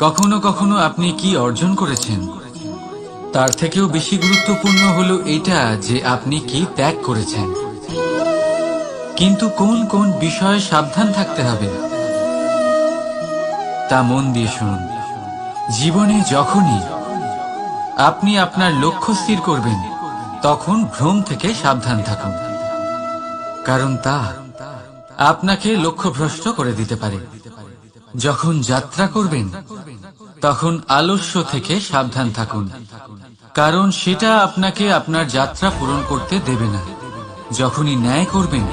কখনো কখনো আপনি কি অর্জন করেছেন, তার থেকেও বেশি গুরুত্বপূর্ণ হলো এটা যে আপনি কি ত্যাগ করেছেন। কিন্তু কোন কোন বিষয়ে সাবধান থাকতে হবে তা মন দিয়ে শুনুন। জীবনে যখনই আপনি আপনার লক্ষ্য স্থির করবেন, তখন ভ্রম থেকে সাবধান থাকুন, কারণ তা আপনাকে লক্ষ্যভ্রষ্ট করে দিতে পারে। যখন যাত্রা করবেন, তখন আলস্য থেকে সাবধান থাকুন, কারণ সেটা আপনাকে আপনার যাত্রা পূরণ করতে দেবে না। যখনই ন্যায় করবেন,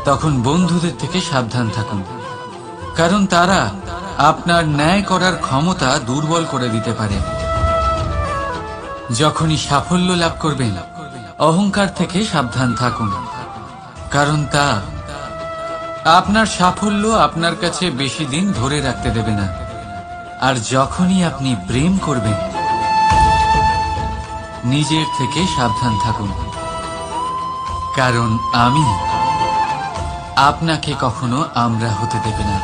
তখন বন্ধুদের থেকে সাবধান থাকুন, কারণ তারা আপনার ন্যায় করার ক্ষমতা দুর্বল করে দিতে পারে। যখনই সাফল্য লাভ করবেন, অহংকার থেকে সাবধান থাকুন, কারণ তা আপনার সাফল্য আপনার কাছে বেশি দিন ধরে রাখতে দেবে না। আর যখনই আপনি প্রেম করবেন, নিজের থেকে সাবধান থাকুন, কারণ আমি আপনাকে কখনো আমরা হতে দেবে না।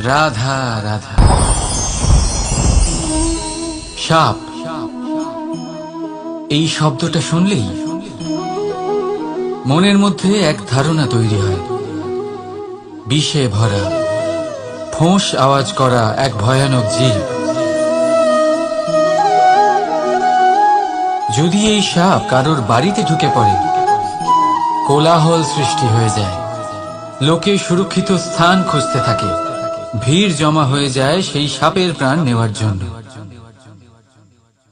রাধা রাধা। সাপ, এই শব্দটা শুনলেই মনের মধ্যে এক ধারণা তৈরি হয়। বিষে ভরা, ফোঁস আওয়াজ করা এক ভয়ানক জীব। যদি এই সাপ কারোর বাড়িতে ঢুকে পড়ে, কোলাহল সৃষ্টি হয়ে যায়। লোকে সুরক্ষিত স্থান খুঁজতে থাকে, ভিড় জমা হয়ে যায় সেই সাপের প্রাণ নেওয়ার জন্য।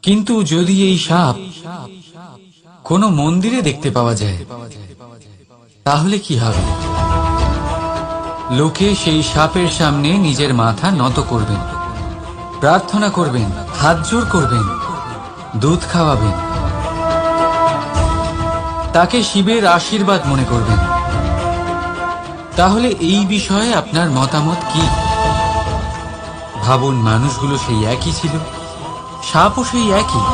কিন্তু যদি এই সাপ কোনো মন্দিরে দেখতে পাওয়া যায়, তাহলে কি হবে? লোকে সেই সাপের সামনে নিজের মাথা নত করবেন, প্রার্থনা করবেন, হাত জোড় করবেন, দুধ খাওয়াবেন, তাকে শিবের আশীর্বাদ মনে করবেন। তাহলে এই বিষয়ে আপনার মতামত কি? ভাবুন, মানুষগুলো সেই একই ছিল, সাপও সেই একই।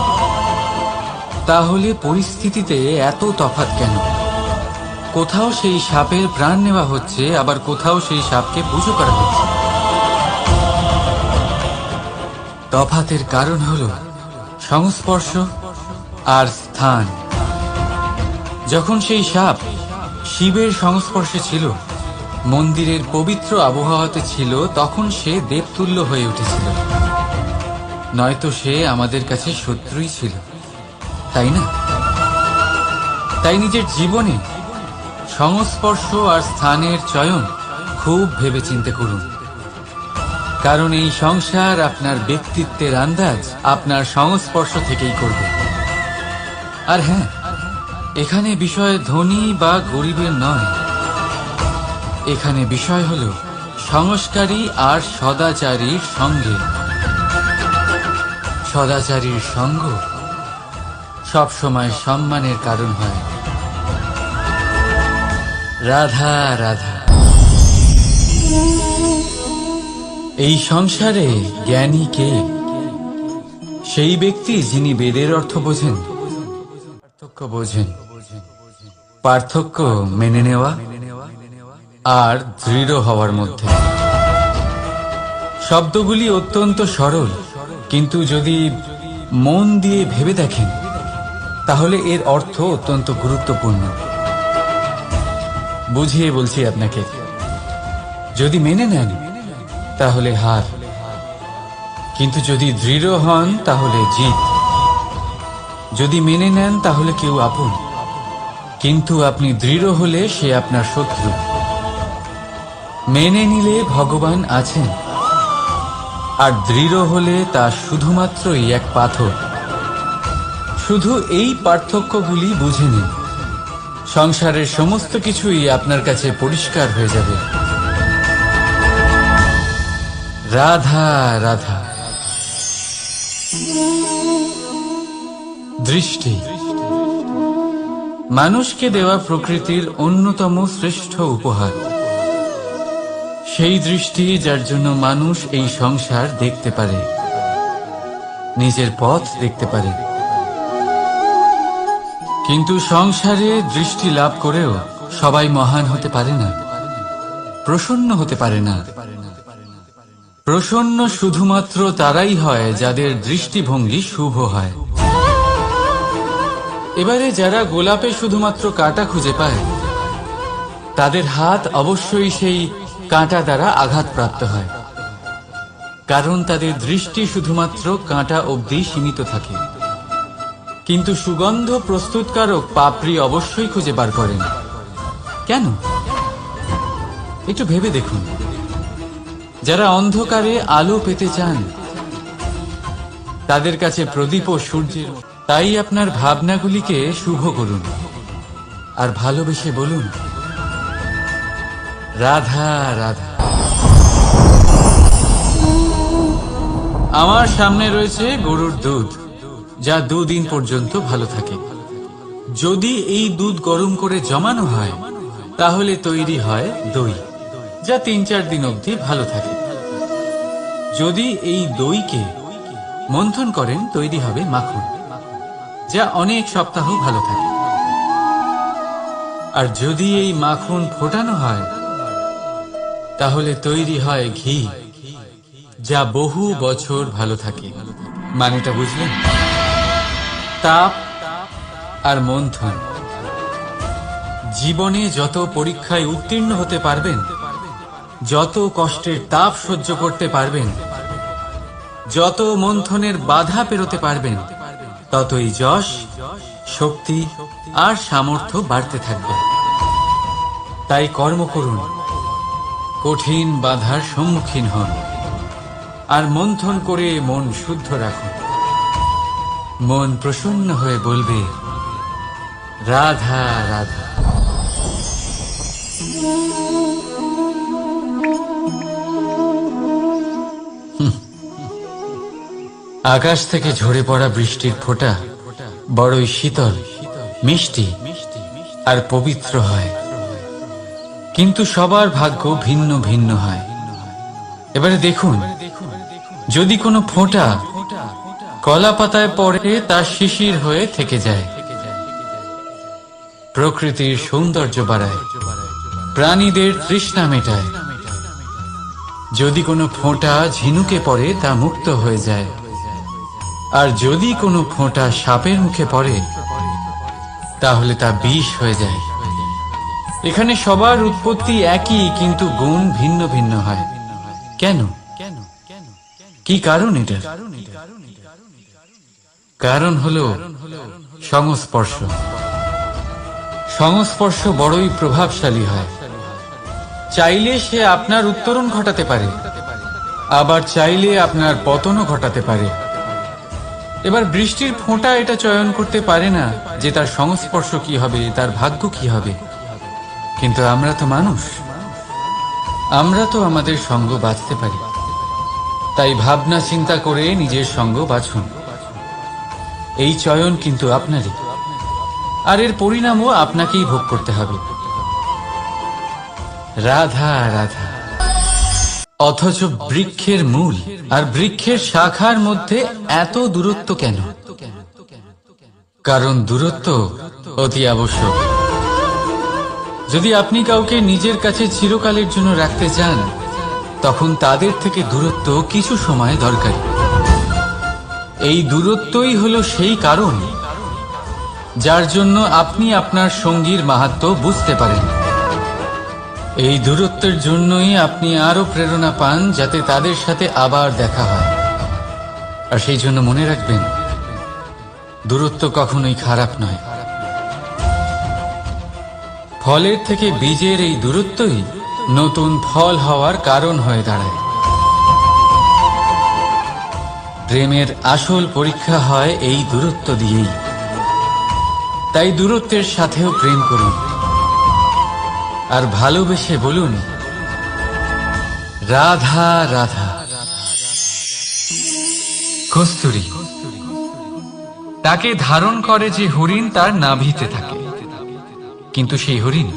তাহলে পরিস্থিতিতে এত তফাৎ কেন? কোথাও সেই সাপের প্রাণ নেওয়া হচ্ছে, আবার কোথাও সেই সাপকে পুজো করা হচ্ছে। তফাতের কারণ হল সংস্পর্শ আর স্থান। যখন সেই সাপ শিবের সংস্পর্শে ছিল, মন্দিরের পবিত্র আবহাওয়াতে ছিল, তখন সে দেবতুল্য হয়ে উঠেছিল। নয়তো সে আমাদের কাছে শত্রুই ছিল, তাই না? তাই নিজের জীবনে সংস্পর্শ আর স্থানের চয়ন খুব ভেবেচিন্তে করুন, কারণ এই সংসার আপনার ব্যক্তিত্বের আন্দাজ আপনার সংস্পর্শ থেকেই করবে। আর হ্যাঁ, এখানে বিষয় ধনী বা গরিবের নয়, এখানে বিষয় হল সংস্কারী আর সদাচারীর সঙ্গে। সদাচারীর সঙ্গ সবসময় সম্মানের কারণ হয়। রাধা রাধা। এই সংসারে জ্ঞানী কে? সেই ব্যক্তি যিনি বেদের অর্থ বোঝেন, পার্থক্য বোঝেন। পার্থক্য মেনে নেওয়া আর দৃঢ় হওয়ার মধ্যে। শব্দগুলি অত্যন্ত সরল, কিন্তু যদি মন দিয়ে ভেবে দেখেন, তাহলে এর অর্থ অত্যন্ত গুরুত্বপূর্ণ। বুঝিয়ে বলছি আপনাকে, যদি মেনে নেন তাহলে হার, কিন্তু যদি দৃঢ় হন তাহলে জিত। যদি মেনে নেন তাহলে কেউ আপন, কিন্তু আপনি দৃঢ় হলে সে আপনার শত্রু। মেনে নিলে ভগবান আছেন, আর দৃঢ় হলে তা শুধুমাত্রই এক পাথর। শুধু এই পার্থক্যগুলি বুঝে নিন, সংসারের সমস্ত কিছুই আপনার কাছে পরিষ্কার হয়ে যাবে। রাধা রাধা। দৃষ্টি মানুষকে দেওয়া প্রকৃতির অন্যতম শ্রেষ্ঠ উপহার। সেই দৃষ্টি যার জন্য মানুষ এই সংসার দেখতে পারে, নিজের পথ দেখতে পারে। কিন্তু সংসারে দৃষ্টি লাভ করেও সবাই মহান হতে পারে না, প্রসন্ন হতে পারে না, প্রসন্ন শুধুমাত্র তারাই হয় যাদের দৃষ্টিভঙ্গি শুভ হয়। এবারে যারা গোলাপে শুধুমাত্র কাঁটা খুঁজে পায়, তাদের হাত অবশ্যই সেই কাঁটা দ্বারা আঘাতপ্রাপ্ত হয়, কারণ তাদের দৃষ্টি শুধুমাত্র কাঁটা অবধি সীমিত থাকে। কিন্তু সুগন্ধ প্রস্তুতকারক পাপড়ি অবশ্যই খুঁজে বার করেন। কেন? একটু ভেবে দেখুন। যারা অন্ধকারে আলো পেতে চান, তাদের কাছে প্রদীপ ও সূর্যের। তাই আপনার ভাবনাগুলিকে শুভ করুন আর ভালোবেসে বলুন, রাধা রাধা। আমার সামনে রয়েছে গরুর দুধ, যা 2 দিন পর্যন্ত ভালো থাকে। যদি এই দুধ গরম করে জমানো হয়, তাহলে তৈরি হয় দই, যা 3-4 দিন অবধি ভালো থাকে। যদি এই দইকে মন্থন করেন, তৈরি হবে মাখন, যা অনেক সপ্তাহ ভালো থাকে। আর যদি এই মাখন ফোটানো হয়, তাহলে তৈরি হয় ঘি, যা বহু বছর ভালো থাকে। মানেটা বুঝলেন? তাপ আর মন্থন। জীবনে যত পরীক্ষায় উত্তীর্ণ হতে পারবেন, যত কষ্টের তাপ সহ্য করতে পারবেন, যত মন্থনের বাধা পেরোতে পারবেন, ততই যশ, শক্তি আর সামর্থ্য বাড়তে থাকবে। তাই কর্ম করুন, কঠিন বাধার সম্মুখীন হন, আর মন্থন করে মন শুদ্ধ রাখুন। মন প্রসন্ন হয়ে বলবে, রাধা রাধা। আকাশ থেকে ঝরে পড়া বৃষ্টির ফোঁটা বড়ই শীতল, মিষ্টি আর পবিত্র হয়, কিন্তু সবার ভাগ্য ভিন্ন ভিন্ন হয়। এবারে দেখুন, যদি কোনো ফোঁটা কলা পাতায় পড়ে, তা শিশির হয়ে থেকে যায়। প্রকৃতির সৌন্দর্য বাড়ায়, প্রাণীদের তৃষ্ণা মেটায়। যদি কোনো ফোঁটা ঝিনুকে পড়ে, তা মুক্ত হয়ে যায়। আর যদি কোনো ফোঁটা সাপের মুখে পড়ে, তাহলে তা বিষ হয়ে যায়। এখানে সবার উৎপত্তি একই, কিন্তু গুণ ভিন্ন ভিন্ন হয়। কেন? কি কারণ এটা? কারণ হলো সংস্পর্শ। সংস্পর্শ বড়ই প্রভাবশালী হয়। চাইলে সে আপনার উত্তরণ ঘটাতে পারে, আবার চাইলে আপনার পতনও ঘটাতে পারে। এবার বৃষ্টির ফোঁটা এটা চয়ন করতে পারে না যে তার সংস্পর্শ কি হবে, তার ভাগ্য কি হবে। কিন্তু আমরা তো মানুষ, আমরা তো আমাদের সঙ্গ বাছতে পারি। তাই ভাবনা চিন্তা করে নিজের সঙ্গ বাছুন। এই চয়ন কিন্তু আপনারই, আর এর পরিণামও আপনাকেই ভোগ করতে হবে। রাধা রাধা। অথচ বৃক্ষের মূল আর বৃক্ষের শাখার মধ্যে এত দূরত্ব কেন? কারণ দূরত্ব অতি আবশ্যক। যদি আপনি কাউকে নিজের কাছে চিরকালের জন্য রাখতে চান, তখন তাদের থেকে দূরত্ব কিছু সময় দরকারি। এই দূরত্বই হলো সেই কারণ যার জন্য আপনি আপনার সঙ্গীর মাহাত্ম্য বুঝতে পারেন। এই দূরত্বের জন্যই আপনি আরো প্রেরণা পান, যাতে তাদের সাথে আবার দেখা হয়। আর সেই জন্য মনে রাখবেন, দূরত্ব কখনোই খারাপ নয়। ফলের থেকে বীজের এই দূরত্বই নতুন ফল হওয়ার কারণ হয়ে দাঁড়ায়। প্রেমের আসল পরীক্ষা হয় এই দূরত্ব দিয়েই। তাই দূরত্বের সাথেও প্রেম করুন, আর ভালোবেসে বলুন, রাধা রাধা। কস্তুরী তাকে ধারণ করে যে হরিণ তার নাভিতে থাকে, কিন্তু সেই হরিণ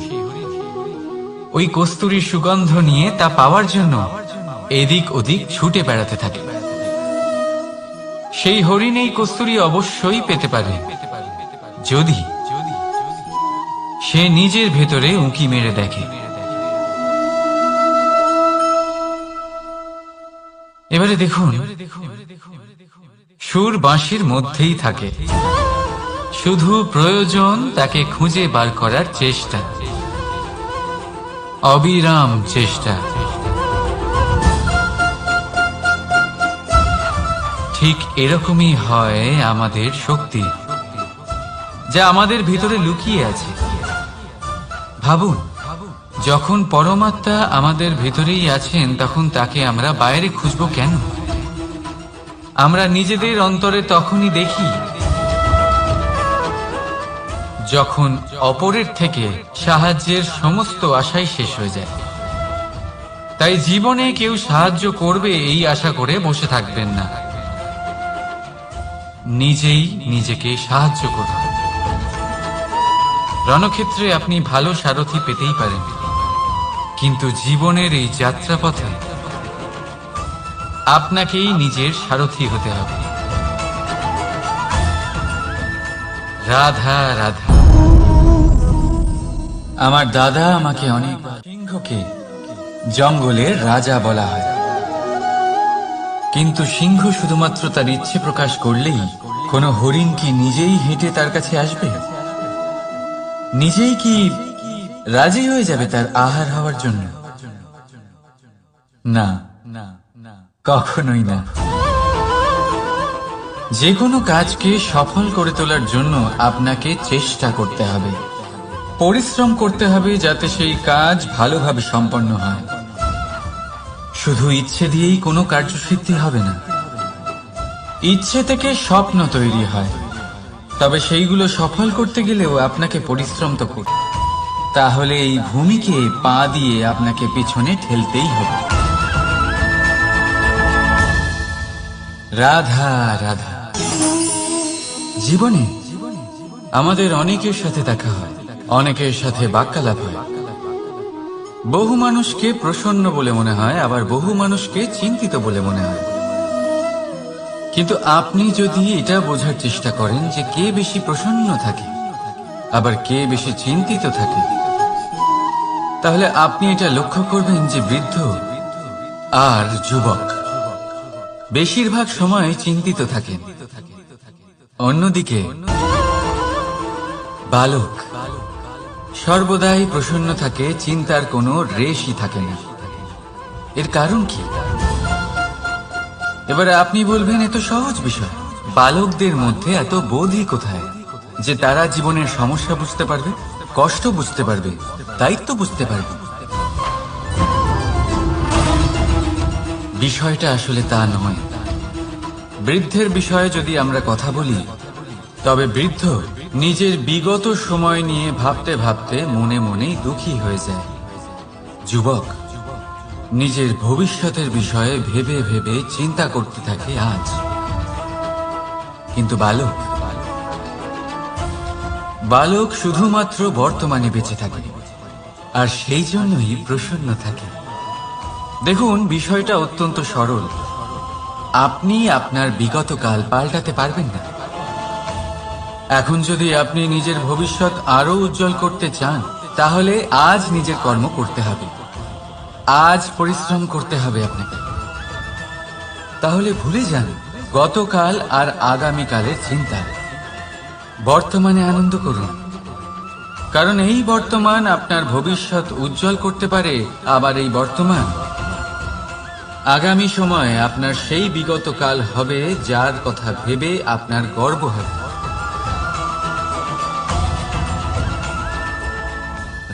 ওই কস্তুরীর সুগন্ধ নিয়ে তা পাওয়ার জন্য এদিক ওদিক ছুটে বেড়াতে থাকে। সেই হরিণ এই কস্তুরী অবশ্যই পেতে পারে, যদি সে নিজের ভেতরে উঁকি মেরে দেখে। এবারে দেখুন, সুর বাঁশির মধ্যেই থাকে, শুধু প্রয়োজন তাকে খুঁজে বার করার চেষ্টা, অবিরাম চেষ্টা। ঠিক এরকমই হয় আমাদের শক্তি, যা আমাদের ভিতরে লুকিয়ে আছে। ভাবুন, যখন পরমাত্মা আমাদের ভিতরেই আছেন, তখন তাকে আমরা বাইরে খুঁজব কেন? আমরা নিজেদের অন্তরে তখনই দেখি যখন অপরের থেকে সাহায্যের সমস্ত আশাই শেষ হয়ে যায়। তাই জীবনে কেউ সাহায্য করবে এই আশা করে বসে থাকবেন না, নিজেই নিজেকে সাহায্য করুন। রণক্ষেত্রে আপনি ভালো সারথি পেতেই পারেন, কিন্তু জীবনের এই যাত্রাপথে আপনাকেই নিজের সারথি হতে হবে। রাধা রাধা। আমার দাদা আমাকে অনেক সিংহকে জঙ্গলের রাজা বলা হয়, কিন্তু সিংহ শুধুমাত্র তার ইচ্ছে প্রকাশ করলেই কোনো হরিণ কি নিজেই হেঁটে তার কাছে আসবে? নিজেই কি রাজি হয়ে যাবে তার আহার হওয়ার জন্য? না, কখনোই না। যে কোনো কাজকে সফল করে তোলার জন্য আপনাকে চেষ্টা করতে হবে, পরিশ্রম করতে হবে, যাতে সেই কাজ ভালোভাবে সম্পন্ন হয়। শুধু ইচ্ছে দিয়েই কোনো কার্যসিদ্ধি হবে না। ইচ্ছে থেকে স্বপ্ন তৈরি হয়, তবে সেইগুলো সফল করতে গেলেও আপনাকে পরিশ্রম তো করতে। তাহলে এই ভূমিকে পা দিয়ে আপনাকে পিছনে ঠেলতেই হবে। রাধা রাধা। জীবনে আমাদের অনেকের সাথে দেখা হয়, অনেকের সাথে বাক্যালাপ হয়। বহু মানুষকে প্রসন্ন বলে মনে হয়, আবার বহু মানুষকে চিন্তিত বলে মনে হয়। কিন্তু আপনি যদি এটা বোঝার চেষ্টা করেন যে কে বেশি প্রসন্ন থাকে আবার কে বেশি চিন্তিত থাকে, তাহলে আপনি এটা লক্ষ্য করবেন যে বৃদ্ধ আর যুবক বেশিরভাগ সময় চিন্তিত থাকেন, অন্যদিকে বালক সর্বদাই প্রসন্ন থাকে, চিন্তার কোনো রেশই থাকে না। এর কারণ কি? এবারে আপনি বলবেন, এত সহজ বিষয়, বালকদের মধ্যে এত বোধই কোথায় যে তারা জীবনের সমস্যা বুঝতে পারবে, কষ্ট বুঝতে পারবে, দায়িত্ব বুঝতে পারবে? বিষয়টা আসলে তা নয়। বৃদ্ধের বিষয়ে যদি আমরা কথা বলি, তবে বৃদ্ধ নিজের বিগত সময় নিয়ে ভাবতে ভাবতে মনে মনেই দুঃখী হয়ে যায়। যুবক নিজের ভবিষ্যতের বিষয়ে ভেবে ভেবে চিন্তা করতে থাকে আজ। কিন্তু বালক শুধুমাত্র বর্তমানে বেঁচে থাকে, আর সেই জন্যই প্রসন্ন থাকে। দেখুন, বিষয়টা অত্যন্ত সরল। আপনি আপনার বিগত কাল পাল্টাতে পারবেন না। এখন যদি আপনি নিজের ভবিষ্যৎ আরো উজ্জ্বল করতে চান, তাহলে আজ নিজের কর্ম করতে হবে, আজ পরিশ্রম করতে হবে আপনাকে। তাহলে ভুলে যান গতকাল আর আগামীকালের চিন্তা, বর্তমানে আনন্দ করুন। কারণ এই বর্তমান আপনার ভবিষ্যৎ উজ্জ্বল করতে পারে, আবার এই বর্তমান আগামী সময়ে আপনার সেই বিগত কাল হবে যার কথা ভেবে আপনার গর্ব হবে।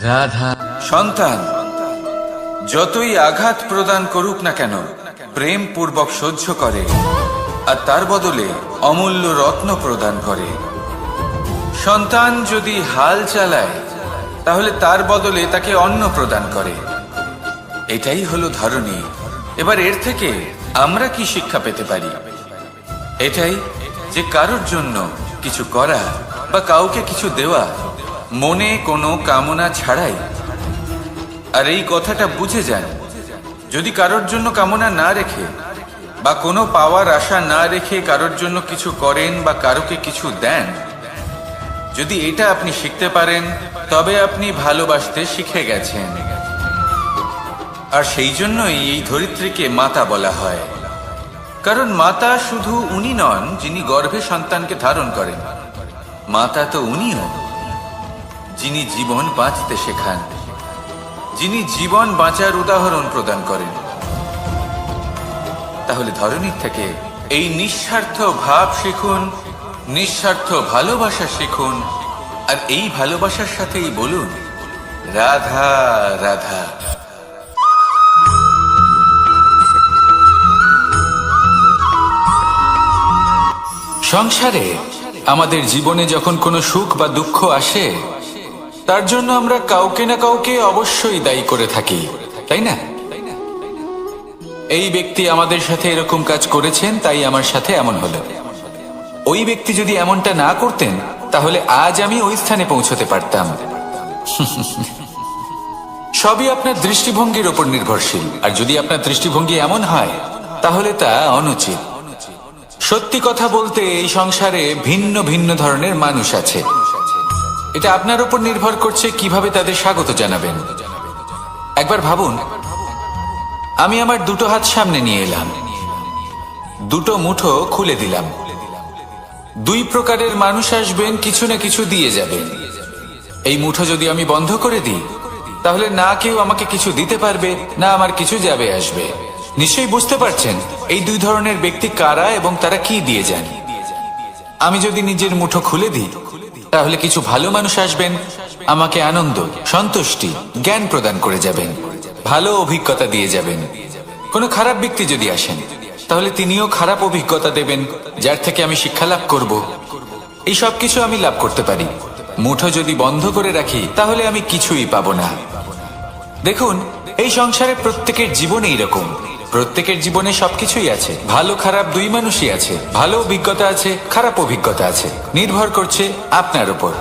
রাধা। সন্তান যতই আঘাত প্রদান করুক না কেন, প্রেম পূর্বক সহ্য করে, আর তার বদলে অমূল্য রত্ন প্রদান করে। সন্তান যদি হাল চালায়, তাহলে তার বদলে তাকে অন্ন প্রদান করে। এটাই হলো ধরনী। এবার এর থেকে আমরা কি শিক্ষা পেতে পারি? এটাই যে কারোর জন্য কিছু করা বা কাউকে কিছু দেওয়া মনে কোনো কামনা ছাড়াই। আর এই কথাটা বুঝে যান, যদি কারোর জন্য কামনা না রেখে বা কোনো পাওয়ার আশা না রেখে কারোর জন্য কিছু করেন বা কারোকে কিছু দেন, যদি এটা আপনি শিখতে পারেন, তবে আপনি ভালোবাসতে শিখে গেছেন। আর সেই জন্যই এই ধরিত্রীকে মাতা বলা হয়। কারণ মাতা শুধু উনি নন যিনি গর্ভে সন্তানকে ধারণ করেন, মাতা তো উনিও যিনি জীবন বাঁচতে শেখান, যিনি জীবন বাঁচার উদাহরণ প্রদান করেন। তাহলে ধরনীর থেকে এই নিঃস্বার্থ ভাব শিখুন, নিঃস্বার্থ ভালোবাসা শিখুন, আর এই ভালোবাসার সাথেই বলুন রাধা রাধা। সংসারে আমাদের জীবনে যখন কোনো সুখ বা দুঃখ আসে, তার জন্য আমরা কাউকে না কাউকে অবশ্যই দায়ী করে থাকি, তাই না? এই ব্যক্তি আমাদের সাথে এরকম কাজ করেছেন, তাই আমার সাথে এমন হলো। ওই ব্যক্তি যদি এমনটা না করতেন, তাহলে আজ আমি ওই স্থানে পৌঁছতে পারতাম। সবই আপনার দৃষ্টিভঙ্গির উপর নির্ভরশীল, আর যদি আপনার দৃষ্টিভঙ্গি এমন হয়, তাহলে তা অনুচিত। সত্যি কথা বলতে এই সংসারে ভিন্ন ভিন্ন ধরনের মানুষ আছে। এটা আপনার উপর নির্ভর করছে কিভাবে তাদের স্বাগত জানাবেন। একবার ভাবুন, আমি আমার দুটো হাত সামনে নিয়ে এলাম, দুটো মুঠো খুলে দিলাম। দুই প্রকারের মানুষ আসবেন, কিছু না কিছু দিয়ে যাবেন। এই মুঠো যদি আমি বন্ধ করে দিই, তাহলে না কেউ আমাকে কিছু দিতে পারবে, না আমার কিছু যাবে আসবে। নিশ্চয়ই বুঝতে পারছেন এই দুই ধরনের ব্যক্তি কারা এবং তারা কি দিয়ে যান। আমি যদি নিজের মুঠো খুলে দিই, তাহলে কিছু ভালো মানুষ আসবেন, আমাকে আনন্দ, সন্তুষ্টি, জ্ঞান প্রদান করে যাবেন, ভালো অভিজ্ঞতা দিয়ে যাবেন। কোনো খারাপ ব্যক্তি যদি আসেন, তাহলে তিনিও খারাপ অভিজ্ঞতা দেবেন, যার থেকে আমি শিক্ষা লাভ করব। এই সব কিছু আমি লাভ করতে পারি। মুঠো যদি বন্ধ করে রাখি, তাহলে আমি কিছুই পাবো না। দেখুন, এই সংসারে প্রত্যেকের জীবনে এইরকম। প্রত্যেকের জীবনে সবকিছুই আছে, ভালো খারাপ দুই মানুষই আছে, ভালো অভিজ্ঞতা আছে, খারাপ অভিজ্ঞতা আছে। নির্ভর করছে আপনার উপর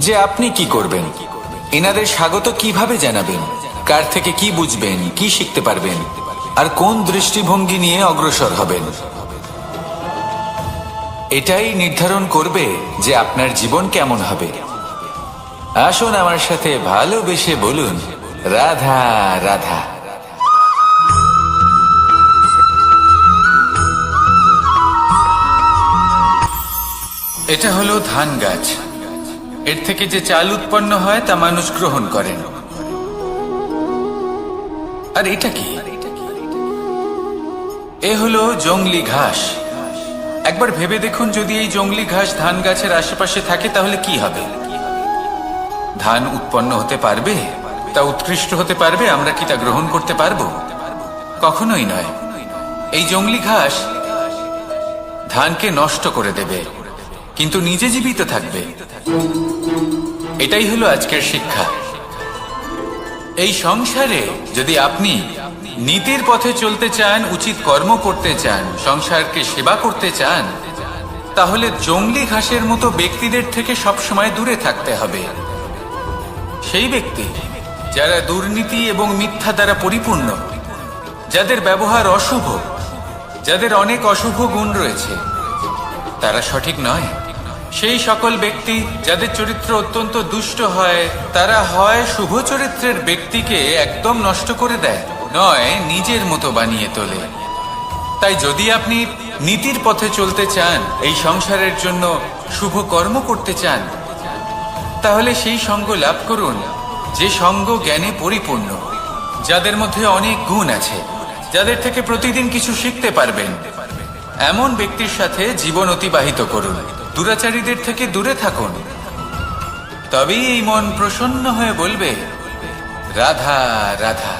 যে আপনি কি করবেন, এনাদের স্বাগত কিভাবে জানাবেন, কার থেকে কি বুঝবেন, কি শিখতে পারবেন, আর কোন দৃষ্টিভঙ্গি নিয়ে অগ্রসর হবেন। এটাই নির্ধারণ করবে যে আপনার জীবন কেমন হবে। আসুন আমার সাথে ভালোবেসে বলুন রাধা রাধা। এটা হলো ধান গাছ। এর থেকে যে চাল উৎপন্ন হয় তা মানুষ গ্রহণ করেন। আর এটা কি? এ হলো জংলি ঘাস। একবার ভেবে দেখুন, যদি এই জংলি ঘাস ধান গাছের আশেপাশে থাকে, তাহলে কি হবে? ধান উৎপন্ন হতে পারবে? তা উৎকৃষ্ট হতে পারবে? আমরা কি তা গ্রহণ করতে পারবো? কখনোই নয়। এই জংলি ঘাস ধানকে নষ্ট করে দেবে, কিন্তু নিজে জীবিত থাকবে। এটাই হলো আজকের শিক্ষা। এই সংসারে যদি আপনি নীতির পথে চলতে চান, উচিত কর্ম করতে চান, সংসারকে সেবা করতে চান, তাহলে জংলি ঘাসের মতো ব্যক্তিদের থেকে সবসময় দূরে থাকতে হবে। সেই ব্যক্তি যারা দুর্নীতি এবং মিথ্যা দ্বারা পরিপূর্ণ, যাদের ব্যবহার অশুভ, যাদের অনেক অশুভ গুণ রয়েছে, তারা সঠিক নয়। সেই সকল ব্যক্তি যাদের চরিত্র অত্যন্ত দুষ্ট হয়, তারা হয় শুভ চরিত্রের ব্যক্তিকে একদম নষ্ট করে দেয়, নয় নিজের মতো বানিয়ে তোলে। তাই যদি আপনি নীতির পথে চলতে চান, এই সংসারের জন্য শুভ কর্ম করতে চান, তাহলে সেই সঙ্গ লাভ করুন যে সঙ্গ জ্ঞানে পরিপূর্ণ, যাদের মধ্যে অনেক গুণ আছে, যাদের থেকে প্রতিদিন কিছু শিখতে পারবেন। এমন ব্যক্তির সাথে জীবন অতিবাহিত করুন। দুরাচারীদের থেকে দূরে থাকুন। তবেই এই মন প্রসন্ন হয়ে বলবে রাধা রাধা।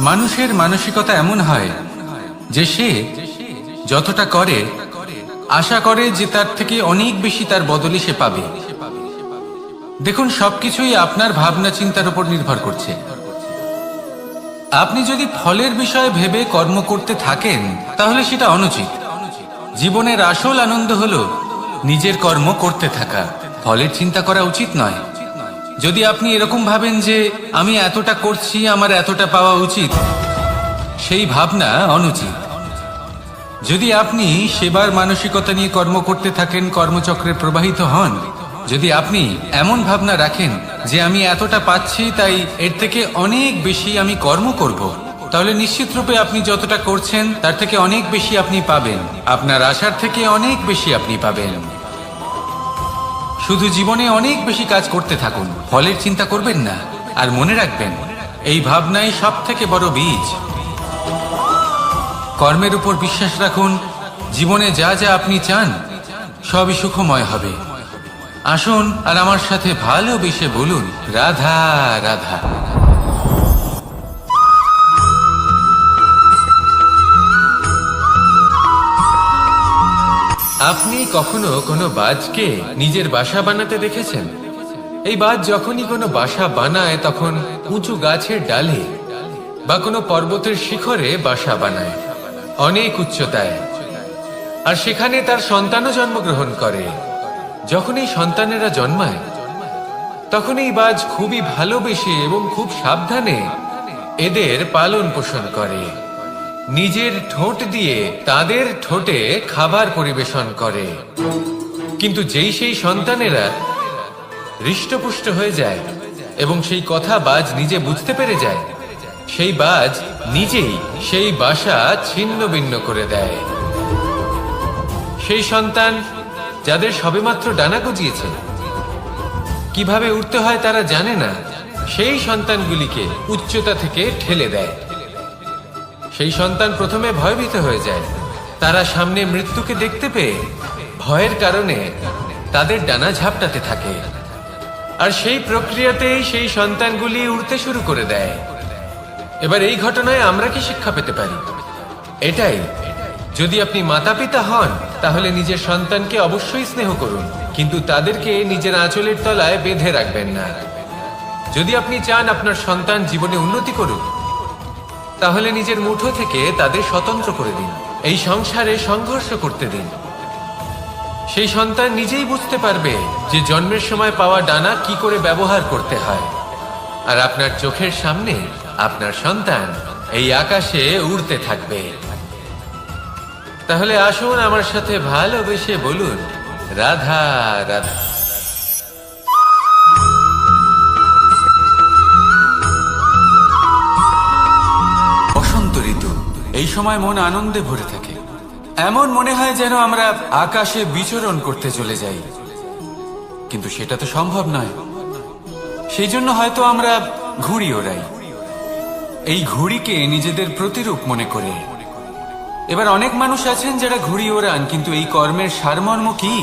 মানুষের মানসিকতা এমন হয় যে সে যতটা করে আশা করে যে তার থেকে অনেক বেশি তার বদলে সে পাবে। দেখুন, সবকিছুই আপনার ভাবনা চিন্তার উপর নির্ভর করছে। আপনি যদি ফলের বিষয়ে ভেবে কর্ম করতে থাকেন, তাহলে সেটা অনুচিত। জীবনের আসল আনন্দ হলো নিজের কর্ম করতে থাকা, ফলের চিন্তা করা উচিত নয়। যদি আপনি এরকম ভাবেন যে আমি এতটা করছি, আমার এতটা পাওয়া উচিত, সেই ভাবনা অনুচিত। যদি আপনি সেবার মানসিকতা নিয়ে কর্ম করতে থাকেন, কর্মচক্রে প্রবাহিত হন, যদি আপনি এমন ভাবনা রাখেন যে আমি এতটা পাচ্ছি, তাই এর থেকে অনেক বেশি আমি কর্ম করব, তাহলে নিশ্চিত রূপে আপনি যতটা করছেন তার থেকে অনেক বেশি আপনি পাবেন। আপনার আশার থেকে অনেক বেশি আপনি পাবেন। শুধু জীবনে অনেক বেশি কাজ করতে থাকুন, ফলের চিন্তা করবেন না। আর মনে রাখবেন, এই ভাবনাই সব থেকে বড় বীজ। কর্মের উপর বিশ্বাস রাখুন। জীবনে যা যা আপনি চান সবই সুখময় হবে। আসুন আর আমার সাথে ভালোবেসে বলুন, রাধা রাধা। আপনি কখনো কোনো বাজকে নিজের বাসা বানাতে দেখেছেন? এই বাজ যখনই কোনো বাসা বানায় তখন উঁচু গাছের ডালে বা কোনো পর্বতের শিখরে বাসা বানায়, অনেক উচ্চতায়। আর সেখানে তার সন্তানও জন্মগ্রহণ করে। যখন এই সন্তানেরা জন্মায় তখন এই বাজ খুবই ভালোবেসে এবং খুব সাবধানে এদের পালন পোষণ করে। নিজের ঠোঁট দিয়ে তাদের ঠোঁটে খাবার পরিবেশন করে। কিন্তু যেই সেই সন্তানেরা হৃষ্টপুষ্ট হয়ে যায় এবং সেই কথা বাজ নিজে বুঝতে পেরে যায়, সেই বাজ নিজেই সেই বাসা ছিন্ন ভিন্ন করে দেয়। সেই সন্তান যাদের সবেমাত্র ডানা গজিয়েছে, কিভাবে উঠতে হয় তারা জানে না, সেই সন্তানগুলিকে উচ্চতা থেকে ঠেলে দেয়। সেই সন্তান প্রথমে ভয়ভীত হয়ে যায়। তারা সামনে মৃত্যুকে দেখতে পেয়ে ভয়ের কারণে তাদের ডানা ঝাপটাতে থাকে। আর সেই প্রক্রিয়াতেই সেই সন্তানগুলি উড়তে শুরু করে দেয়। এবার এই ঘটনায় আমরা কি শিক্ষা পেতে পারি? এটাই, যদি আপনি মাতা পিতা হন তাহলে নিজের সন্তানকে অবশ্যই স্নেহ করুন, কিন্তু তাদেরকে নিজের আঁচলের তলায় বেঁধে রাখবেন না। যদি আপনি চান আপনার সন্তান জীবনে উন্নতি করুক, তাহলে নিজের মুঠো থেকে তাদের স্বতন্ত্র করে দিন। এই সংসারে সংঘর্ষ করতে দিন। সেই সন্তান নিজেই বুঝতে পারবে যে জন্মের সময় পাওয়া ডানা কি করে ব্যবহার করতে হয়। আর আপনার চোখের সামনে আপনার সন্তান এই আকাশে উড়তে থাকবে। তাহলে আসুন আমার সাথে ভালোবেসে বলুন, রাধা রাধা। বসন্ত ঋতু, এই সময় মন আনন্দে ভরে থাকে। এমন মনে হয় যেন আমরা আকাশে বিচরণ করতে চলে যাই, কিন্তু সেটা তো সম্ভব নয়। সেই জন্য হয়তো আমরা ঘুড়ি ওড়াই, এই ঘুড়িকে নিজেদের প্রতিরূপ মনে করে। এবার অনেক মানুষ আছেন যারা ঘুড়ি ওড়ান, কিন্তু এই কর্মের সারমর্ম কি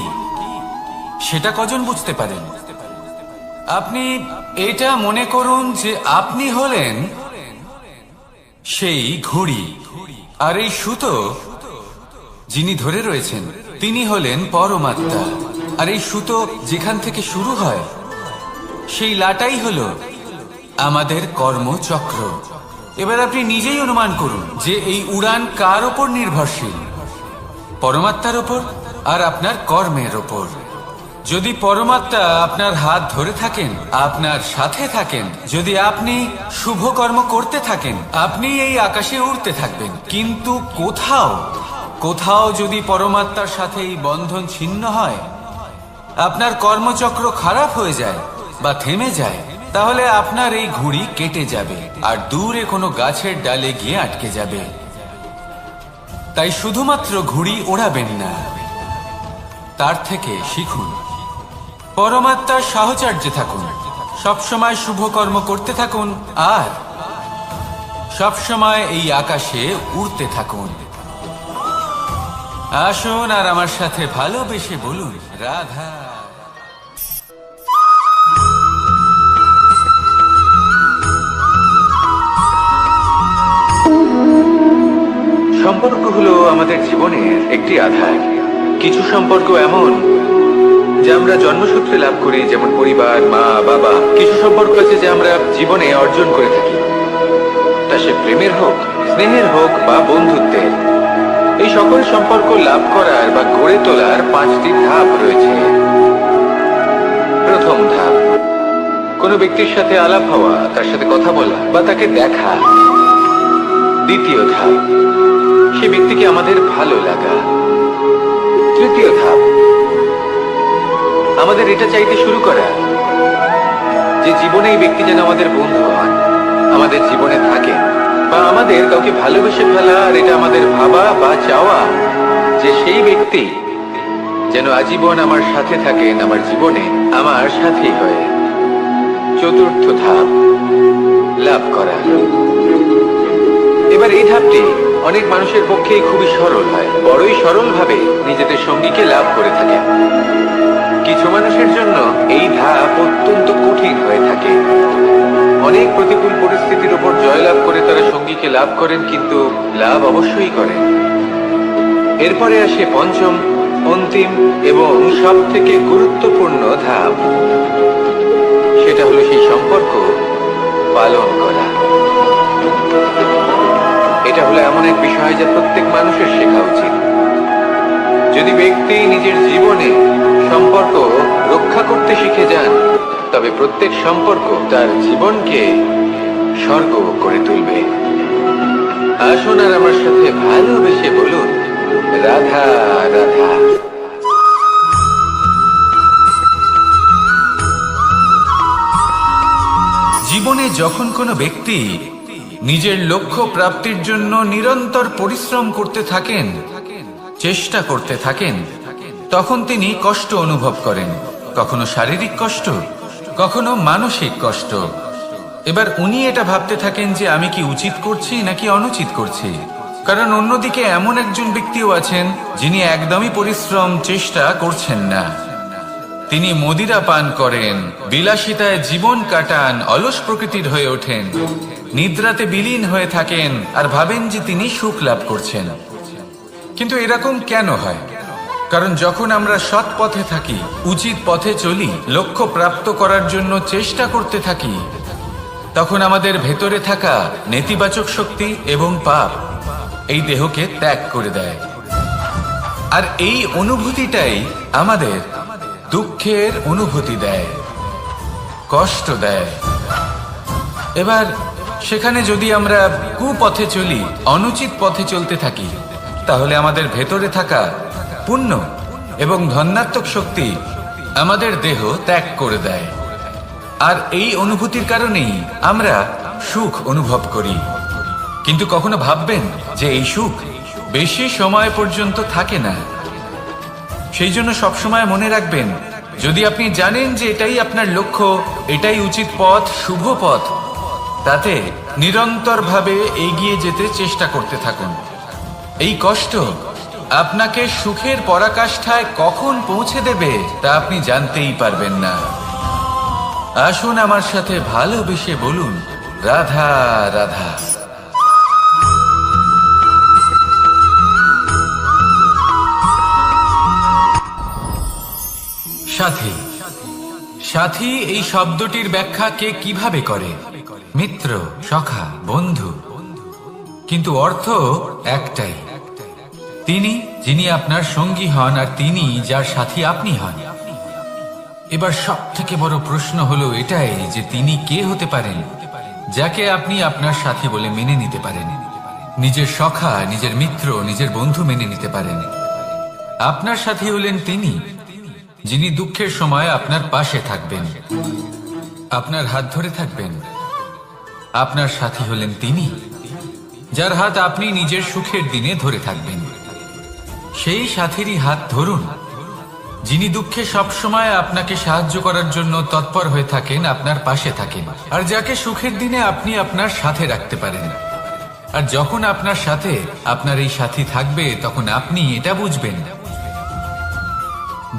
সেটা কজন বুঝতে পারেন? আপনি এটা মনে করুন যে আপনি হলেন সেই ঘুড়ি, আর এই সুতো যিনি ধরে রয়েছেন তিনি হলেন পরমাত্মা। আর এই সুতো যেখান থেকে শুরু হয় সেই লাটাই হলো আমাদের কর্মচক্র। এবার আপনি নিজেই অনুমান করুন যে এই উড়ান কার ওপর নির্ভরশীল? পরমাত্মার ওপর আর আপনার কর্মের ওপর। যদি পরমাত্মা আপনার হাত ধরে থাকেন, আপনার সাথে থাকেন, যদি আপনি শুভ কর্ম করতে থাকেন, আপনি এই আকাশে উড়তে থাকবেন। কিন্তু কোথাও কোথাও যদি পরমাত্মার সাথে এই বন্ধন ছিন্ন হয়, আপনার কর্মচক্র খারাপ হয়ে যায় বা থেমে যায়, তাহলে আপনার এই ঘুড়ি কেটে যাবে আর দূরে কোনো গাছের ডালে গিয়ে আটকে যাবে। তাই শুধুমাত্র ঘুড়ি ওড়াবেন না, তার থেকে শিখুন। পরমাত্মার সাহচর্যে থাকুন, সবসময় শুভ কর্ম করতে থাকুন আর সবসময় এই আকাশে উড়তে থাকুন। আসুন আর আমার সাথে ভালোবেসে বলুন, রাধা। সম্পর্ক হলো আমাদের জীবনের একটি আধার। কিছু সম্পর্ক এমন যা আমরা জন্মসূত্রে লাভ করি, যেমন পরিবার, মা, বাবা। কিছু সম্পর্ক আছে যা আমরা জীবনে অর্জন করে থাকি, তা সে প্রেমের হোক, স্নেহের হোক বা বন্ধুত্বের। এই সকল সম্পর্ক লাভ করার বা গড়ে তোলার 5টি ধাপ রয়েছে। প্রথম ধাপ, কোনো ব্যক্তির সাথে আলাপ হওয়া, তার সাথে কথা বলা বা তাকে দেখা। দ্বিতীয় ধাপ, সে ব্যক্তিকে আমাদের ভালো লাগা। তৃতীয় ধাপ, আমাদের এটা চাইতে শুরু করা যে জীবনে এই ব্যক্তি যেন আমাদের বন্ধু হন, আমাদের জীবনে থাকে, বা আমাদের কাউকে ভালোবেসে ফেলা, আর এটা আমাদের ভাবা বা চাওয়া যে সেই ব্যক্তি যেন আজীবন আমার সাথে থাকেন, আমার জীবনে আমার সাথী হয়ে। চতুর্থ ধাপ, লাভ করা। এবার এই ধাপটি অনেক মানুষের পক্ষেই খুবই সরল হয়, বড়ই সরলভাবে নিজেদের সঙ্গীকে লাভ করে থাকেন। কিছু মানুষের জন্য এই ধাপ অত্যন্ত কঠিন হয়ে থাকে। অনেক প্রতিকূল পরিস্থিতির উপর জয়লাভ করে তারা সঙ্গীকে লাভ করেন, কিন্তু লাভ অবশ্যই করেন। এরপরে আসে পঞ্চম, অন্তিম এবং সব থেকে গুরুত্বপূর্ণ ধাপ। সেটা হলো সেই সম্পর্ক পালন করা। এটা হলো এমন এক বিষয় যা প্রত্যেক মানুষের শেখা উচিত। যদি ব্যক্তি নিজের জীবনে সম্পর্ক রক্ষা করতে শিখে যান, তবে প্রত্যেক সম্পর্ক তার জীবনকে স্বর্গ করে তুলবে। আসুন আর আমার সাথে ভালোবেসে বলুন, রাধা রাধা। জীবনে যখন কোনো ব্যক্তি নিজের লক্ষ্য প্রাপ্তির জন্য নিরন্তর পরিশ্রম করতে থাকেন, চেষ্টা করতে থাকেন, তখন তিনি কষ্ট অনুভব করেন। কখনো শারীরিক কষ্ট, কখনো মানসিক কষ্ট। এবার উনি এটা ভাবতে থাকেন যে আমি কি উচিত করছি নাকি অনুচিত করছি। কারণ অন্যদিকে এমন একজন ব্যক্তিও আছেন যিনি একদমই পরিশ্রম, চেষ্টা করছেন না। তিনি মদিরা পান করেন, বিলাসিতায় জীবন কাটান, অলস প্রকৃতির হয়ে ওঠেন, নিদ্রাতে বিলীন হয়ে থাকেন আর ভাবেন যে তিনি সুখ লাভ করছেন। কিন্তু এরকম কেন হয়? কারণ যখন আমরা সৎ পথে থাকি, উচিত পথে চলি, লক্ষ্য প্রাপ্ত করার জন্য চেষ্টা করতে থাকি, তখন আমাদের ভেতরে থাকা নেতিবাচক শক্তি এবং পাপ এই দেহকে ত্যাগ করে দেয়। আর এই অনুভূতিটাই আমাদের দুঃখের অনুভূতি দেয়, কষ্ট দেয়। এবার সেখানে যদি আমরা কুপথে চলি, অনুচিত পথে চলতে থাকি, তাহলে আমাদের ভেতরে থাকা পুণ্য এবং ধনাত্মক শক্তি আমাদের দেহ ত্যাগ করে দেয়। আর এই অনুভূতির কারণেই আমরা সুখ অনুভব করি। কিন্তু কখনো ভাববেন যে এই সুখ বেশি সময় পর্যন্ত থাকে না। সেই জন্য সবসময় মনে রাখবেন, যদি আপনি জানেন যে এটাই আপনার লক্ষ্য, এটাই উচিত পথ, শুভ পথ, তাতে নিরন্তরভাবে এগিয়ে যেতে চেষ্টা করতে থাকুন। এই কষ্ট আপনাকে সুখের পরাকাষ্ঠায় কখন পৌঁছে দেবে তা আপনি জানতেই পারবেন না। আসুন আমার সাথে ভালোবেসে বলুন, রাধা রাধা। সাথী। সাথী এই শব্দটির ব্যাখ্যা কে কিভাবে করে? মিত্র, সখা, বন্ধু। কিন্তু অর্থ একটাই, তিনি যিনি আপনার সঙ্গী হন আর তিনি যার সাথী আপনি হন। এবার সব থেকে বড় প্রশ্ন হলো এটাই যে তিনি কে হতে পারেন যাকে আপনি আপনার সাথী বলে মেনে নিতে পারেন, নিজের সখা, নিজের মিত্র, নিজের বন্ধু মেনে নিতে পারেন। আপনার সাথী হলেন তিনি যিনি দুঃখের সময় আপনার পাশে থাকবেন, আপনার হাত ধরে থাকবেন। আপনার সাথী হলেন তিনি যার হাত আপনি নিজের সুখের দিনে ধরে থাকবেন। সেই সাথীরই হাত ধরুন যিনি দুঃখে সবসময় আপনাকে সাহায্য করার জন্য তৎপর হয়ে থাকেন, আপনার পাশে থাকেন, আর যাকে সুখের দিনে আপনি আপনার সাথে রাখতে পারেন। আর যখন আপনার সাথে আপনার এই সাথী থাকবে, তখন আপনি এটা বুঝবেন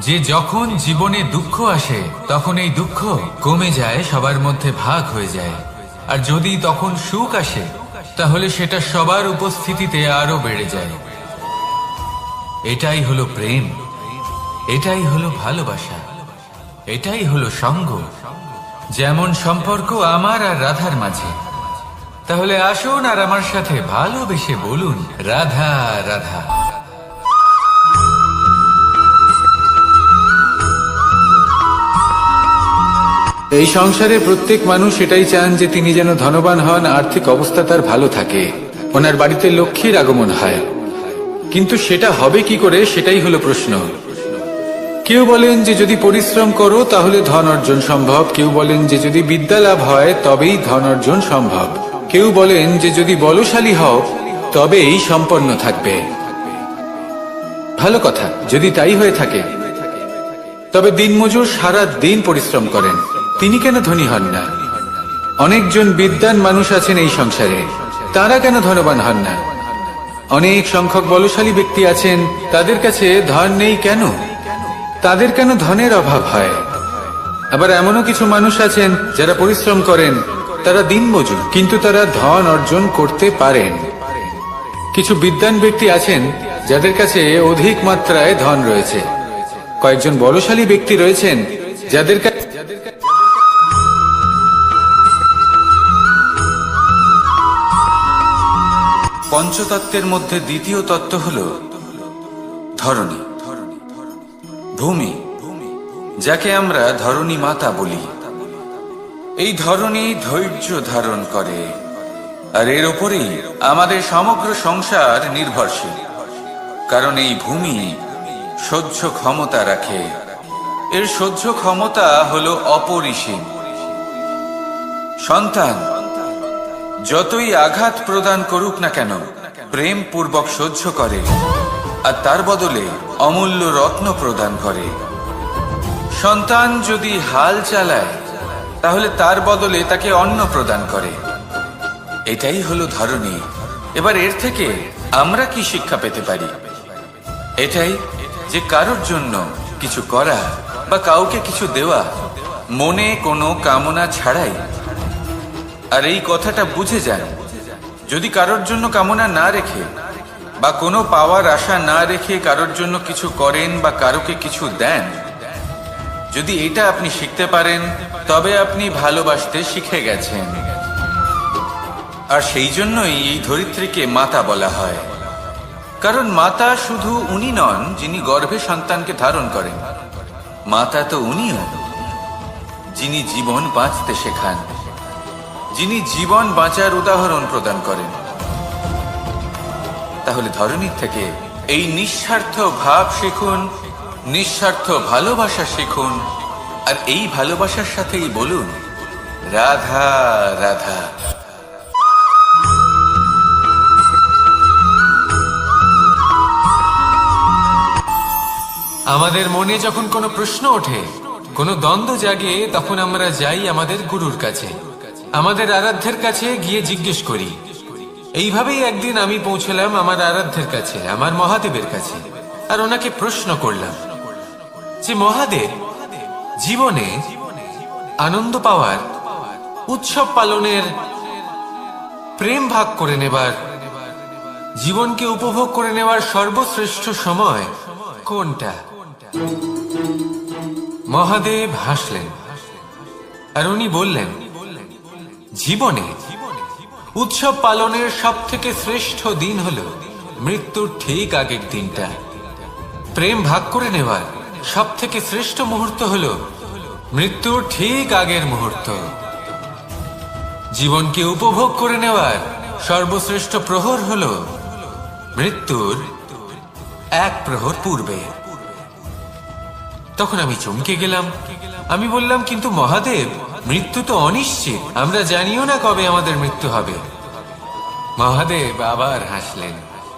যে যখন জীবনে দুঃখ আসে, তখন এই দুঃখ কমে যায়, সবার মধ্যে ভাগ হয়ে যায়। আর যদি তখন সুখ আসে, তাহলে সেটা সবার উপস্থিতিতে আরো বেড়ে যায়। এটাই হলো প্রেম, এটাই হলো ভালোবাসা, এটাই হলো সঙ্গ। যেমন সম্পর্ক আমার আর রাধার মাঝে। তাহলে আসুন আর আমার সাথে ভালোবেসে বলুন, রাধা রাধা। এই সংসারে প্রত্যেক মানুষ এটাই চান যে তিনি যেন ধনবান হন, আর্থিক অবস্থা তার ভালো থাকে, ওনার বাড়িতে লক্ষ্মীর আগমন হয়। কিন্তু সেটা হবে কি করে, সেটাই হলো প্রশ্ন। কেউ বলেন যে যদি পরিশ্রম করো তাহলে ধন অর্জন সম্ভব, কেউ বলেন যে যদি বিদ্যা লাভ হয় তবেই ধন অর্জন সম্ভব, কেউ বলেন যে যদি বলশালী হও তবেই সম্পন্ন থাকবে। ভালো কথা, যদি তাই হয়ে থাকে, তবে দিনমজুর সারা দিন পরিশ্রম করেন, তিনি কেন ধনী হন না? অনেকজন বিদ্বান মানুষ আছেন এই সংসারে, তারা কেন ধনবান হন না? অনেক সংখ্যক বলশালী ব্যক্তি আছেন, তাদের কাছে ধন নেই কেন? তাদের কেন ধনের অভাব হয়? আবার এমনও কিছু মানুষ আছেন যারা পরিশ্রম করেন, তারা দিনমজুর, কিন্তু তারা ধন অর্জন করতে পারেন। কিছু বিদ্বান ব্যক্তি আছেন যাদের কাছে অধিক মাত্রায় ধন রয়েছে, কয়েকজন বলশালী ব্যক্তি রয়েছেন যাদের কাছে পঞ্চতত্ত্বের মধ্যে দ্বিতীয় তত্ত্ব হল ধরণী, ভূমি, যাকে আমরা ধরণী মাতা বলি। এই ধরণী ধৈর্য ধারণ করে, আর এর ওপরেই আমাদের সমগ্র সংসার নির্ভরশীল। কারণ এই ভূমি সহ্য ক্ষমতা রাখে, এর সহ্য ক্ষমতা হলো অপরিসীম। সন্তান যতই আঘাত প্রদান করুক না কেন, প্রেম পূর্বক সহ্য করে, আর তার বদলে অমূল্য রত্ন প্রদান করে। সন্তান যদি হাল চালায়, তাহলে তার বদলে তাকে অন্ন প্রদান করে। এটাই হলো ধরণী। এবার এর থেকে আমরা কি শিক্ষা পেতে পারি? এটাই যে কারোর জন্য কিছু করা বা কাউকে কিছু দেওয়া মনে কোনো কামনা ছাড়াই। আর এই কথাটা বুঝে যান, যদি কারোর জন্য কামনা না রেখে বা কোনো পাওয়ার আশা না রেখে কারোর জন্য কিছু করেন বা কারোকে কিছু দেন, যদি এটা আপনি শিখতে পারেন, তবে আপনি ভালোবাসতে শিখে গেছেন। আর সেই জন্যই এই ধরিত্রীকে মাতা বলা হয়। কারণ মাতা শুধু উনি নন যিনি গর্ভে সন্তানকে ধারণ করেন, মাতা তো উনিও যিনি জীবন বাঁচতে শেখান, যিনি জীবন বাঁচার উদাহরণ প্রদান করেন। তাহলে ধরণীর থেকে এই নিঃস্বার্থ ভাব শিখুন, নিঃস্বার্থ ভালোবাসা শিখুন, আর এই ভালোবাসার সাথেই বলুন রাধা রাধা। আমাদের মনে যখন কোনো প্রশ্ন ওঠে, কোনো দ্বন্দ্ব জাগে, তখন আমরা যাই আমাদের গুরুর কাছে, আমাদের আরাধ্যের কাছে গিয়ে জিজ্ঞেস করি। এইভাবেই একদিন আমি পৌঁছলাম আমার আরাধ্যের কাছে, আমার মহাদেবের কাছে, আর ওনাকে প্রশ্ন করলাম যে মহাদেব, জীবনে আনন্দ পাওয়ার, উৎসব পালনের, প্রেম ভাগ করে নেবার, জীবনকে উপভোগ করে নেওয়ার সর্বশ্রেষ্ঠ সময় কোনটা? মহাদেব হাসলেন আর উনি বললেন, জীবনে উৎসব পালনের সব থেকে শ্রেষ্ঠ দিন হলো মৃত্যুর ঠিক আগের দিনটা। প্রেম ভাগ করে নেওয়ার সব থেকে শ্রেষ্ঠ মুহূর্ত হলো মৃত্যুর ঠিক আগের মুহূর্ত। জীবনকে উপভোগ করে নেওয়ার সর্বশ্রেষ্ঠ প্রহর হলো মৃত্যুর এক প্রহর পূর্বে। তখন আমি চমকে গেলাম। আমি বললাম, কিন্তু মহাদেব, মৃত্যু তো অনিশ্চিত, আমরা জানিও না কবে আমাদের মৃত্যু হবে। মহাদেব আবার হাসলেন।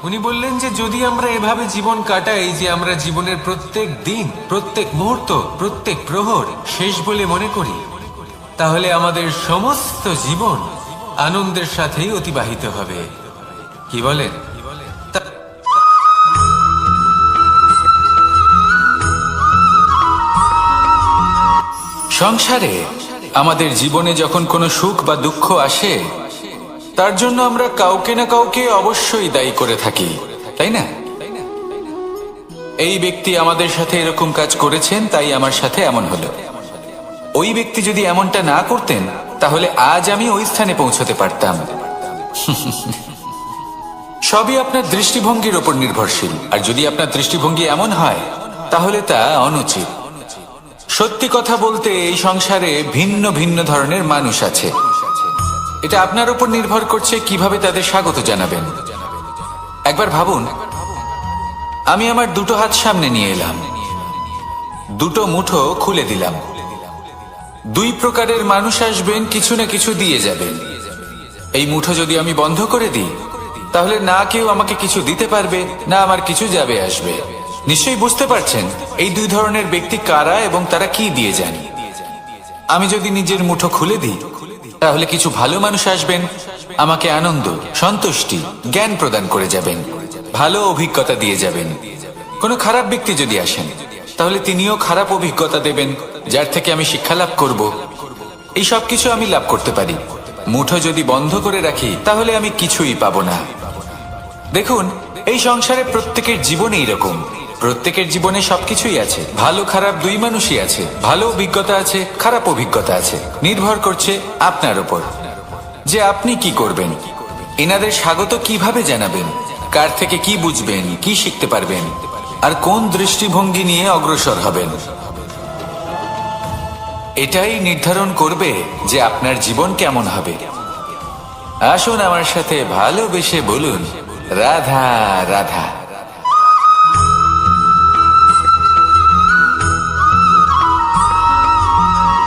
উনি বললেন যে যদি আমরা এভাবে জীবন কাটাই যে আমরা জীবনের প্রত্যেক দিন, প্রত্যেক মুহূর্ত, প্রত্যেক প্রহর শেষ বলে মনে করি, তাহলে আমাদের সমস্ত জীবন আনন্দের সাথেই অতিবাহিত হবে। কি বলেন? সংসারে আমাদের জীবনে যখন কোনো সুখ বা দুঃখ আসে, তার জন্য আমরা কাউকে না কাউকে অবশ্যই দায়ী করে থাকি, তাই না? এই ব্যক্তি আমাদের সাথে এরকম কাজ করেছেন, তাই আমার সাথে এমন হলো। ওই ব্যক্তি যদি এমনটা না করতেন, তাহলে আজ আমি ওই স্থানে পৌঁছতে পারতাম। সবই আপনার দৃষ্টিভঙ্গির ওপর নির্ভরশীল, আর যদি আপনার দৃষ্টিভঙ্গি এমন হয়, তাহলে তা অনুচিত। সত্যি কথা বলতে, এই সংসারে ভিন্ন ভিন্ন ধরনের মানুষ আছে। এটা আপনার উপর নির্ভর করছে কিভাবে তাদের স্বাগত জানাবেন। একবার ভাবুন, আমি আমার দুটো হাত সামনে নিয়ে এলাম, দুটো মুঠো খুলে দিলাম। দুই প্রকারের মানুষ আসবেন, কিছু না কিছু দিয়ে যাবেন। এই মুঠো যদি আমি বন্ধ করে দিই, তাহলে না কেউ আমাকে কিছু দিতে পারবে, না আমার কিছু যাবে আসবে। নিশ্চয়ই বুঝতে পারছেন এই দুই ধরনের ব্যক্তি কারা এবং তারা কি দিয়ে যান। আমি যদি নিজের মুঠো খুলে দিই, তাহলে কিছু ভালো মানুষ আসবেন, আমাকে আনন্দ, সন্তুষ্টি, জ্ঞান প্রদান করে যাবেন, ভালো অভিজ্ঞতা দিয়ে যাবেন। কোনো খারাপ ব্যক্তি যদি আসেন, তাহলে তিনিও খারাপ অভিজ্ঞতা দেবেন, যার থেকে আমি শিক্ষা লাভ করব। এই সব কিছু আমি লাভ করতে পারি। মুঠো যদি বন্ধ করে রাখি, তাহলে আমি কিছুই পাবো না। দেখুন, এই সংসারে প্রত্যেকের জীবনে এইরকম। প্রত্যেকের জীবনে সবকিছুই আছে, ভালো খারাপ দুই মানুষই আছে। ভালো অভিজ্ঞতা আছে, খারাপ অভিজ্ঞতা আছে। নির্ভর করছে আপনার উপর যে আপনি কি করবেন। এনাদের স্বাগত কিভাবে জানাবেন, কার থেকে কি বুঝবেন, কি শিখতে পারবেন, আর কোন দৃষ্টিভঙ্গি নিয়ে অগ্রসর হবেন। এটাই নির্ধারণ করবে যে আপনার জীবন কেমন হবে। আসুন আমার সাথে ভালোবেসে বলুন, রাধা রাধা।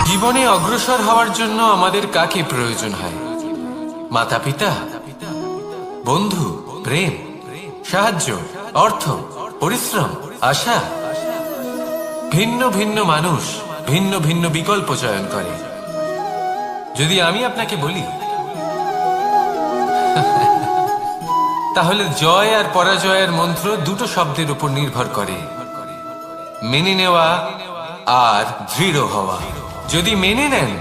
জীবনে অগ্রসর হওয়ার জন্য আমাদের কাকে প্রয়োজন হয়? মাতা পিতা, বন্ধু, প্রেম, সাহায্য, অর্থ, পরিশ্রম, আশা। ভিন্ন ভিন্ন মানুষ ভিন্ন ভিন্ন বিকল্প চয়ন করে। যদি আমি আপনাকে বলি, তাহলে জয় আর পরাজয়ের মন্ত্র দুটো শব্দের উপর নির্ভর করে, মেনে নেওয়া আর দৃঢ় হওয়া। যদি মেনে নেন,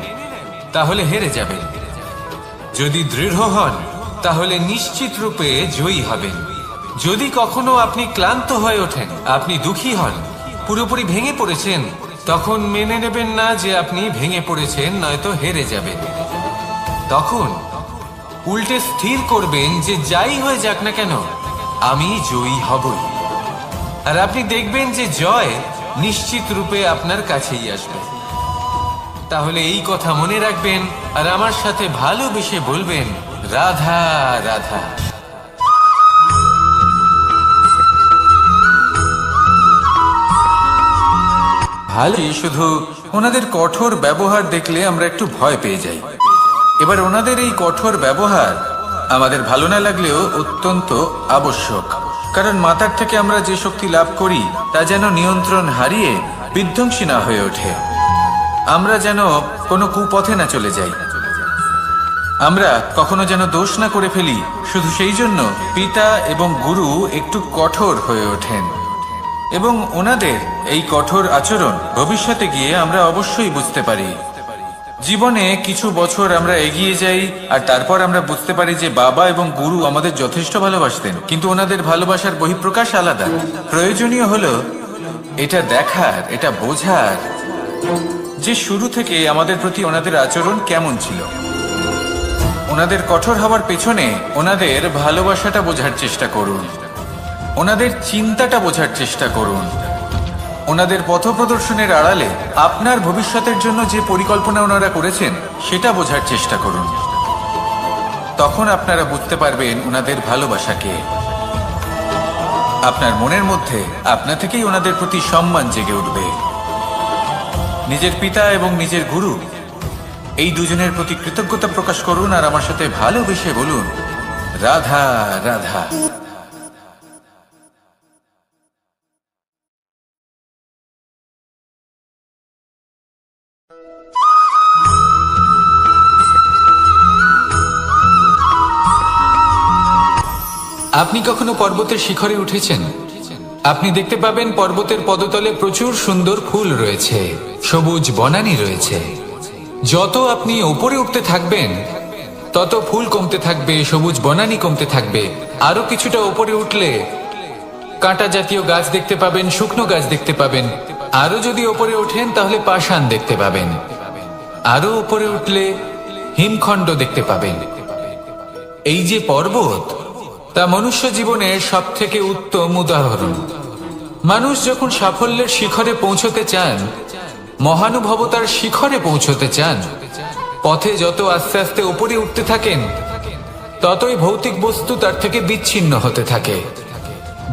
তাহলে হেরে যাবেন। যদি দৃঢ় হন, তাহলে নিশ্চিত রূপে জয়ী হবেন। যদি কখনো আপনি ক্লান্ত হয়ে ওঠেন, আপনি দুঃখী হন, পুরোপুরি ভেঙে পড়েছেন, তখন মেনে নেবেন না যে আপনি ভেঙে পড়েছেন, নয়তো হেরে যাবেন। তখন উল্টে স্থির করবেন যে যাই হয়ে যাক না কেন, আমি জয়ী হবই। আর আপনি দেখবেন যে জয় নিশ্চিত রূপে আপনার কাছেই আসবে। তাহলে এই কথা মনে রাখবেন আর আমার সাথে ভালোবেসে বলবেন, রাধা রাধা। ভালো, শুধু ওনাদের কঠোর ব্যবহার দেখলে আমরা একটু ভয় পেয়ে যাই। এবার ওনাদের এই কঠোর ব্যবহার আমাদের ভালো না লাগলেও অত্যন্ত আবশ্যক, কারণ মাতার থেকে আমরা যে শক্তি লাভ করি তা যেন নিয়ন্ত্রণ হারিয়ে বিধ্বংসী না হয়ে ওঠে। আমরা যেন কোনো কুপথে না চলে যাই, আমরা কখনো যেন দোষ না করে ফেলি। শুধু সেই জন্য পিতা এবং গুরু একটু কঠোর হয়ে ওঠেন, এবং ওনাদের এই কঠোর আচরণ ভবিষ্যতে গিয়ে আমরা অবশ্যই বুঝতে পারি। জীবনে কিছু বছর আমরা এগিয়ে যাই আর তারপর আমরা বুঝতে পারি যে বাবা এবং গুরু আমাদের যথেষ্ট ভালোবাসতেন, কিন্তু ওনাদের ভালোবাসার বহিঃপ্রকাশ আলাদা। প্রয়োজনীয় হলো এটা দেখার, এটা বোঝার যে শুরু থেকে আমাদের প্রতি ওনাদের আচরণ কেমন ছিল। ওনাদের কঠোর হওয়ার পেছনে ওনাদের ভালোবাসাটা বোঝার চেষ্টা করুন, ওনাদের চিন্তাটা বোঝার চেষ্টা করুন, ওনাদের পথপ্রদর্শনের আড়ালে আপনার ভবিষ্যতের জন্য যে পরিকল্পনা ওনারা করেছেন সেটা বোঝার চেষ্টা করুন। তখন আপনারা বুঝতে পারবেন ওনাদের ভালোবাসাকে। আপনার মনের মধ্যে আপনা থেকেই ওনাদের প্রতি সম্মান জেগে উঠবে। নিজের পিতা এবং নিজের গুরু এই দুজনের প্রতি কৃতজ্ঞতা প্রকাশ করুন আর আমার সাথে ভালোবেসে বলুন, রাধা রাধা। আপনি কখনো পর্বতের শিখরে উঠেছেন? আপনি দেখতে পাবেন পর্বতের পদতলে প্রচুর সুন্দর ফুল রয়েছে, সবুজ বনানী রয়েছে। যত আপনি উপরে উঠতে থাকবেন, তত ফুল কমতে থাকবে, সবুজ বনানী কমতে থাকবে। আরো কিছুটা উপরে উঠলে কাঁটা জাতীয় গাছ দেখতে পাবেন, শুকনো গাছ দেখতে পাবেন। আরো যদি উপরে ওঠেন তাহলে পাষাণ দেখতে পাবেন। আরো উপরে উঠলে হিমখণ্ড দেখতে পাবেন। এই যে পর্বত, তা মনুষ্য জীবনের সব থেকে উত্তম উদাহরণ। মানুষ যখন সাফল্যের শিখরে পৌঁছতে চান, মহানুভবতার শিখরে পৌঁছতে চান, পথে যত আস্তে আস্তে উপরে উঠতে থাকেন, ততই ভৌতিক বস্তু তার থেকে বিচ্ছিন্ন হতে থাকে।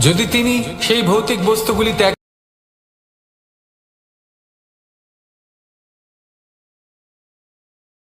যদি তিনি সেই ভৌতিক বস্তুগুলি ত্যাগ